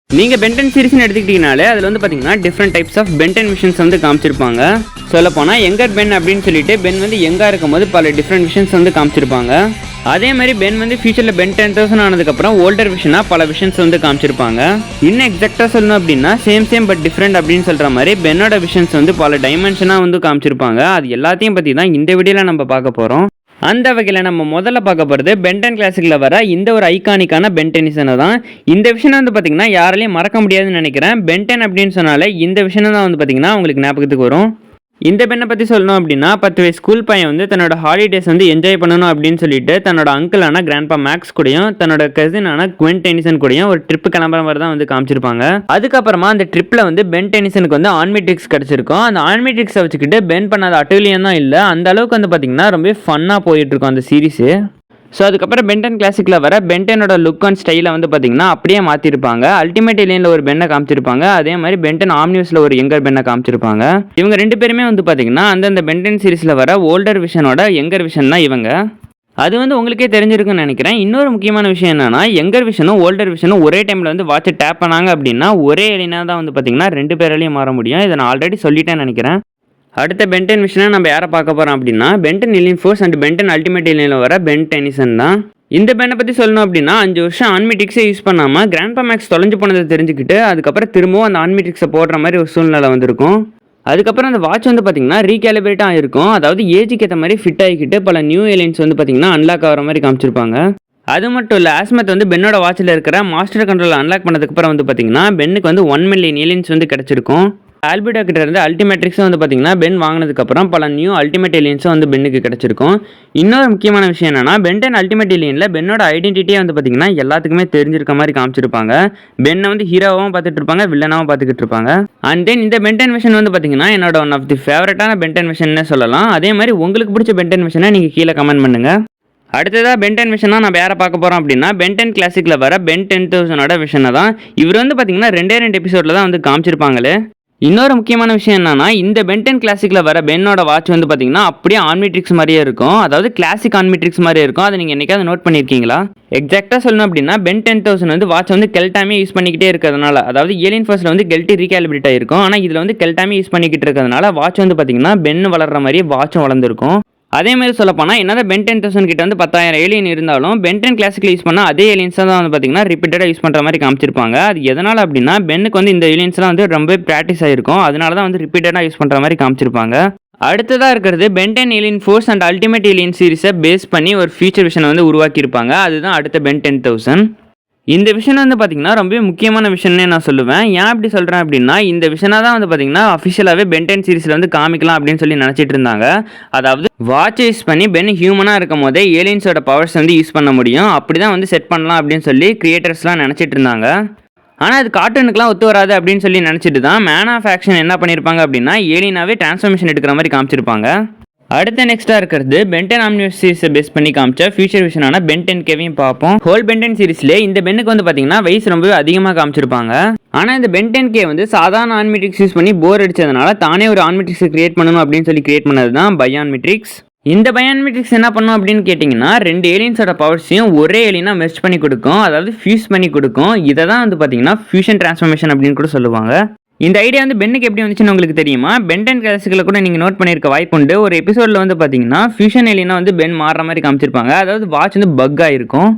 நீங்கள் பென்டன் சீரிஸ்னு எடுத்துக்கிட்டீங்கனாலே அதில் வந்து பார்த்தீங்கன்னா டிஃப்ரெண்ட் டைப்ஸ் ஆஃப் பென்டன் மிஷன்ஸ் வந்து காமிச்சிருப்பாங்க. சொல்லப்போனால் யங்கர் பென் அப்படின்னு சொல்லிட்டு பென் வந்து யங்காக இருக்கும்போது பல டிஃப்ரெண்ட் விஷன்ஸ் வந்து காமிச்சிருப்பாங்க. அதே மாதிரி பென் வந்து ஃபியூச்சரில் பென் 10,000 ஆனதுக்கப்புறம் ஓல்டர் விஷனாக பல விஷன்ஸ் வந்து காமிச்சிருப்பாங்க. இன்னும் எக்ஸாக்டாக சொல்லணும் அப்படின்னா சேம் பட் டிஃப்ரெண்ட் அப்படின்னு சொல்கிற மாதிரி பென்னோட விஷன்ஸ் வந்து பல டைமென்ஷனாக வந்து காமிச்சிருப்பாங்க. அது எல்லாத்தையும் பற்றி தான் இந்த வீடியோவில் நம்ம பார்க்க போகிறோம். அந்த வகையில் நம்ம முதல்ல பார்க்க போகிறது பென்டன் கிளாசிக்கில் வர இந்த ஒரு ஐகானிக்கான பென் டென்னிசனை தான். இந்த விஷயம் வந்து பார்த்திங்கன்னா யாராலையும் மறக்க முடியாதுன்னு நினைக்கிறேன். பென்டன் அப்படின்னு சொன்னாலே இந்த விஷயம் தான் வந்து பார்த்திங்கன்னா உங்களுக்கு ஞாபகத்துக்கு வரும். இந்த பெண்ணை பற்றி சொல்லணும் அப்படின்னா 10 வயசு ஸ்கூல் பையன் வந்து தன்னோட ஹாலிடேஸ் வந்து என்ஜாய் பண்ணணும் அப்படின்னு சொல்லிட்டு தன்னோட அங்கிளான கிராண்ட்பா மேக்ஸ் கூடயும் தன்னோட கசினான குவென் டென்னிசன் கூடயும் ஒரு ட்ரிப் கிளம்புற மாதிரி தான் வந்து காமிச்சிருப்பாங்க. அதுக்கப்புறமா அந்த ட்ரிப்பில் வந்து பென் டென்னிசனுக்கு வந்து ஆன்மிட்ரிக்ஸ் கிடச்சிருக்கும். அந்த ஆன்மிட்ரிக்ஸை வச்சுக்கிட்டு பென் பண்ணாத அட்டூழியம் தான் இல்லை, அந்த அளவுக்கு வந்து பார்த்திங்கன்னா ரொம்ப ஃபன்னாக போயிட்டுருக்கும் அந்த சீரீஸு. ஸோ அதுக்கப்புறம் பென்டன் கிளாசிக்கில் வர பென்டனோட லுக் அண்ட் ஸ்டைலை வந்து பார்த்திங்கன்னா அப்படியே மாற்றிருப்பாங்க. அல்டிமேட் ஏலியனில் ஒரு பென்னை காமிச்சிருப்பாங்க, அதே மாதிரி பென்டன் ஆம்னிவஸில் ஒரு யங்கர் பென்னை காமிச்சிருப்பாங்க. இவங்க ரெண்டு பேருமே வந்து பார்த்திங்கன்னா அந்தந்த பென்டன் சீரிஸில் வர ஓல்டர் விஷனோட யங்கர் விஷன் தான் இவங்க. அது வந்து உங்களுக்கே தெரிஞ்சிருக்குன்னு நினைக்கிறேன். இன்னொரு முக்கியமான விஷயம் என்னன்னா, யங்கர் விஷனும் ஓல்டர் விஷனும் ஒரே டைமில் வந்து வாட்சை டேப் பண்ணாங்க அப்படின்னா ஒரே ஏலியனாக தான் வந்து பார்த்திங்கன்னா 2 பேராலையும் மாற முடியும். இதை நான் ஆல்ரெடி சொல்லிட்டேன்னு நினைக்கிறேன். அடுத்த பென்டன் விஷயம் நம்ம யாரை பார்க்க போகிறோம் அப்படின்னா Ben ten alien force and Ben ten ultimate ஏலியனில் வர பென் டென்னிசன் தான். இந்த பெண்ணை பற்றி சொல்லணும் அப்படின்னா 5 வருஷம் ஆன்மிட்ரிக்ஸை யூஸ் பண்ணாமல் கிராண்ட்பா மேக்ஸ் தொலைஞ்சு போனதை தெரிஞ்சுக்கிட்டு அதுக்கப்புறம் திரும்பவும் அந்த ஆன்மிட்ரிக்ஸை போடுற மாதிரி ஒரு சூழ்நிலை வந்திருக்கும். அதுக்கப்புறம் அந்த வாட்ச் வந்து பார்த்திங்கன்னா ரீகேலிபிரேட் ஆகிருக்கும். அதாவது ஏஜுக்கு ஏற்ற மாதிரி ஃபிட் ஆகிக்கிட்டு பல நியூ ஏலியன்ஸ் வந்து பார்த்திங்கன்னா அன்லாக் ஆகிற மாதிரி காமிச்சிருப்பாங்க. அது மட்டும் இல்லை, ஆஸ்மத் வந்து பென்னோட வாட்சில் இருக்கிற மாஸ்டர் கண்ட்ரோல் அன்லாக் பண்ணதுக்கப்புறம் வந்து பார்த்திங்கன்னா பென்னுக்கு வந்து 1 மில்லியன் ஏலியன்ஸ் வந்து கிடச்சிருக்கும். ஆல்பிடோ கிட்ட இருந்து அல்டிமேட்ரிக்ஸும் வந்து பார்த்திங்கன்னா பென் வாங்கினதுக்கப்புறம் பல நியூ அல்டிமேட் ஏலியன்ஸும் வந்து பென்னுக்கு கிடச்சிருக்கும். இன்னொரு முக்கியமான விஷயம் என்னன்னா, பென்டன் அல்டிமேட் ஏலியனில் பென்னோட ஐடென்டிட்டியே வந்து பார்த்திங்கன்னா எல்லாத்துக்குமே தெரிஞ்சிருக்க மாதிரி காமிச்சிருப்பாங்க. பென்னை வந்து ஹீரோவாகவும் பார்த்துட்டு இருப்பாங்க, வில்லனாகவும் பார்த்துக்கிட்டு இருப்பாங்க. அண்ட் தென் இந்த பென்டன் விஷன் வந்து பார்த்திங்கன்னா என்னோட ஒன் ஆஃப் தி ஃபேவரட்டான பென்டன் விஷன்னே சொல்லலாம். அதே மாதிரி உங்களுக்கு பிடிச்ச பென்டன் விஷனை நீங்கள் கீழே கமெண்ட் பண்ணுங்கள். அடுத்ததாக பென்டன் விஷனாக நம்ம யாரை பார்க்க போகிறோம் அப்படின்னா பென்டன் கிளாசிக்கில் வர பென் 10,000 விஷனை தான். இவர் வந்து பார்த்திங்கன்னா 2 எபிசோடில் தான் வந்து காமிச்சிருப்பாங்களே. இன்னொரு முக்கியமான விஷயம் என்னன்னா, இந்த பென்டன் கிளாசிக்கில் வர பென்னோட வாட்ச் வந்து பார்த்தீங்கன்னா அப்படியே ஆன்மிட்ரிக்ஸ் மாதிரியே இருக்கும். அதாவது கிளாசிக் ஆன்மிட்ரிக்ஸ் மாதிரியே இருக்கும். அதை நீங்கள் என்னைக்காவது நோட் பண்ணியிருக்கீங்களா? எக்ஸாக்டாக சொல்லணும் அப்படின்னா பென் 10,000 வந்து வாட்ச் வந்து கெல்டாமே யூஸ் பண்ணிக்கிட்டே இருக்கிறதுனால, அதாவது ஏலியன் ஃபர்ஸ்ட்டில் வந்து கெல்ட்டி ரீகேலிபிரேட் ஆகிருக்கும். ஆனால் இதில் வந்து கெல்டாமே யூஸ் பண்ணிக்கிட்டு இருக்கிறதுனால வாட்ச் வந்து பார்த்தீங்கன்னா பென் வளர்கிற மாதிரியே வாட்சும் வளர்ந்துருக்கும். அதே மாதிரி சொல்லப்போனால் என்னதான் பென் 10,000 கிட்ட வந்து 10,000 ஏலியன் இருந்தாலும் பென்டன் கிளாசிக்கில் யூஸ் பண்ணால் அதே ஏலியன்ஸாக தான் வந்து பார்த்திங்கன்னா ரிப்பீட்டடாக யூஸ் பண்ணுற மாதிரி காமிச்சிருப்பாங்க. அது எதனால் அப்படின்னா பென்னுக்கு வந்து இந்த ஏலியன்ஸ்லாம் வந்து ரொம்ப ப்ராக்டிஸ் ஆகிருக்கும், அதனால தான் வந்து ரிப்பீட்டடாக யூஸ் பண்ணுற மாதிரி காமிச்சிருப்பாங்க. அடுத்ததாக இருக்கிறது Ben ten alien force and ultimate alien சீரிஸை பேஸ் பண்ணி ஒரு ஃபியூச்சர் விஷனை வந்து உருவாக்கியிருப்பாங்க. அதுதான் அடுத்த பென் 10,000. இந்த விஷயம் வந்து பார்த்திங்கன்னா ரொம்ப முக்கியமான விஷயம்னே நான் சொல்லுவேன். ஏன் அப்படி சொல்கிறேன் அப்படின்னா, இந்த விஷயனாக தான் வந்து பார்த்திங்கன்னா அஃபிஷியலாகவே பென்டன் சீரிஸில் வந்து காமிக்கலாம் அப்படின்னு சொல்லி நினச்சிட்டு இருந்தாங்க. அதாவது வாட்ச் யூஸ் பண்ணி பென் ஹியூமனாக இருக்கும் போதே ஏலியன்ஸோட பவர்ஸ் வந்து யூஸ் பண்ண முடியும், அப்படி தான் வந்து செட் பண்ணலாம் அப்படின்னு சொல்லி கிரியேட்டர்ஸ்லாம் நினச்சிட்டு இருந்தாங்க. ஆனால் அது கார்ட்டூனுக்குலாம் ஒத்து வராது அப்படின்னு சொல்லி நினச்சிட்டு தான் மேன் ஆஃப் ஆக்ஷன் என்ன பண்ணியிருப்பாங்க அப்படின்னா ஏலியனாகவே டிரான்ஸ்ஃபர்மேஷன் எடுக்கிற மாதிரி காமிச்சிருப்பாங்க. அடுத்த நெக்ஸ்ட்டாக இருக்கிறது பென்டன் ஆம்னிவர்ஸ் சீரிஸை பேஸ் பண்ணி காமிச்ச ஃபியூச்சர் விஷனான பென் 10Kவையும் பார்ப்போம். ஹோல் பென்டன் சீரிஸ்லேயே இந்த பென்னுக்கு வந்து பார்த்தீங்கன்னா வயசு ரொம்பவே அதிகமாக காமிச்சிருப்பாங்க. ஆனால் இந்த பென் 10K வந்து சாதாரண ஆன்மிட்ரிக்ஸ் யூஸ் பண்ணி போர் அடிச்சதுனால தானே ஒரு ஆன்மிட்ரிக்ஸை கிரியேட் பண்ணணும் அப்படின்னு சொல்லி கிரியேட் பண்ணது தான் பயான்மிட்ரிக்ஸ். இந்த பயான்மிட்ரிக்ஸ் என்ன பண்ணும் அப்படின்னு கேட்டிங்கன்னா 2 ஏலியன்ஸோட பவர்ஸையும் ஒரே ஏலியனாக மெர்ஜ் பண்ணி கொடுக்கும், அதாவது ஃபியூஸ் பண்ணி கொடுக்கும். இதை தான் வந்து பார்த்தீங்கன்னா ஃபியூஷன் டிரான்ஸ்ஃபர்மேஷன் அப்படின்னு கூட சொல்லுவாங்க. இந்த ஐடியா வந்து பென்னுக்கு எப்படி வந்துச்சுன்னு உங்களுக்கு தெரியுமா? பென்டன் கிளாசிக்கில் கூட நீங்கள் நோட் பண்ணியிருக்க வாய்ப்புண்டு. ஒரு எபிசோடில் வந்து பார்த்தீங்கன்னா ஃபியூஷன் ஏலியனாக வந்து பென் மாறுற மாதிரி காமிச்சிருப்பாங்க. அதாவது வாட்ச் வந்து பக் ஆகிருக்கும்.